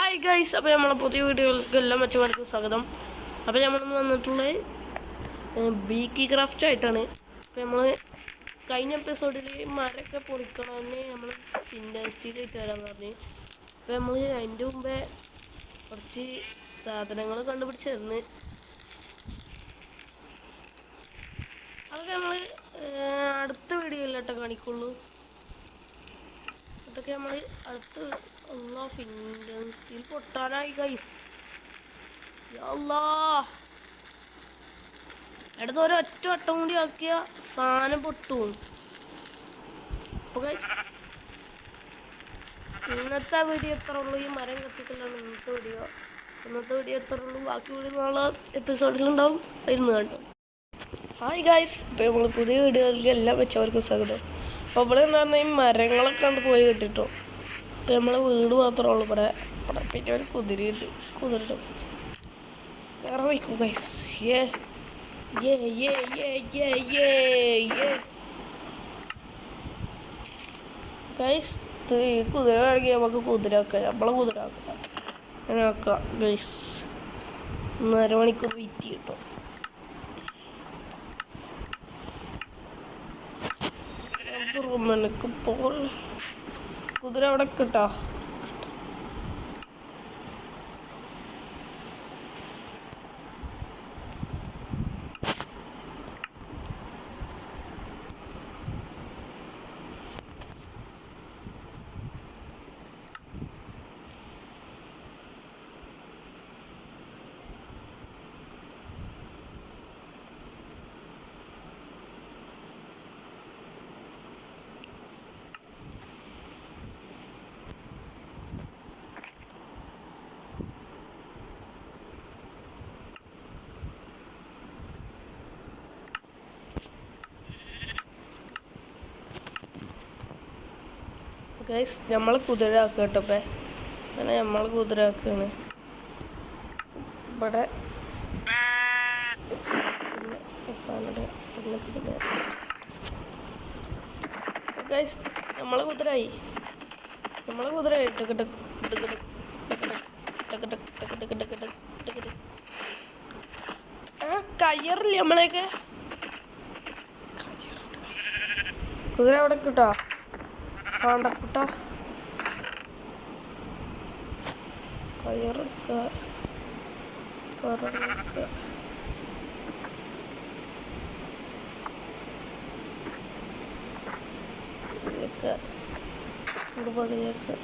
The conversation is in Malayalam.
ഹായ് ഗൈസ്, അപ്പോൾ നമ്മളെ പുതിയ വീഡിയോകൾക്ക് എല്ലാം മെച്ചമാർക്കും സ്വാഗതം. അപ്പോൾ നമ്മളിന്ന് വന്നിട്ടുള്ളത് ബീക്കി ക്രാഫ്റ്റ് ആയിട്ടാണ്. അപ്പോൾ നമ്മൾ കഴിഞ്ഞ എപ്പിസോഡിൽ മരമൊക്കെ പൊളിക്കണമെന്ന് നമ്മൾ ഇൻഡസ്ട്രിയിലേക്ക് വരാൻ പറഞ്ഞു. അപ്പോൾ നമ്മൾ അതിൻ്റെ മുമ്പേ കുറച്ച് സാധനങ്ങൾ കണ്ടുപിടിച്ചിരുന്നു. അതൊക്കെ നമ്മൾ അടുത്ത വീഡിയോയിലോട്ട് കാണിക്കുള്ളൂ. അതൊക്കെ നമ്മൾ അടുത്ത് ഫിൻഡൻസിൽ പൊട്ടാനായി ഗൈസ്. അടുത്ത ഒരൊറ്റ വട്ടം കൂടി ആക്കിയ സാധനം പൊട്ടും. അപ്പോൾ ഗൈസ് ഇന്നത്തെ വീഡിയോ എത്ര ഉള്ളൂ? ഈ മരം കത്തിക്കലാണ് ഇന്നത്തെ വീഡിയോ എത്ര ഉള്ളൂ? ബാക്കി വീഡിയോ നാളെ എപ്പിസോഡിലുണ്ടാവും. ഇരുന്ന് കണ്ടു. ഹായ് ഗൈസ്, ഇപ്പോൾ നമ്മൾ പുതിയ വീഡിയോയിലേക്ക് എല്ലാം വെച്ചവർക്കും സ്വാഗതം. അപ്പോൾ ഇവിടെ എന്ന് പറഞ്ഞാൽ ഈ മരങ്ങളൊക്കെ കണ്ട് പോയി കിട്ടിട്ടോ. ഇപ്പം നമ്മളെ വീട് മാത്രമേ ഉള്ളൂ ഇവിടെ. പിന്നെ ഒരു കുതിരയുണ്ട്. കയറി വയ്ക്കും ഗൈസ്. ഗൈസ് കുതിര വേണമെങ്കിൽ നമുക്ക് കുതിര ആക്കാം. നമ്മളെ കുതിര ആക്കാം. അങ്ങനെ ആക്കാം ഗൈസ്. 1.5 മണിക്കൂർ വെയിറ്റ് ചെയ്യട്ടോ. റൂമിലേക്കിപ്പോൾ കുതിര അവിടെ കിട്ടോ. ഗൈസ് നമ്മൾ കുതിര ആക്കുക കേട്ടോ. ഇപ്പം അങ്ങനെ നമ്മൾ കുതിര ആക്കുകയാണ് ഇവിടെ. ഗൈസ് നമ്മളെ കുതിരായി കയ്യറില്ലേ നമ്മളെയൊക്കെ. കുതിര അവിടെ കിട്ടോ. കാണ്ടക്കുട്ട കയറെടുക്കുക. പകുതിയൊക്കെ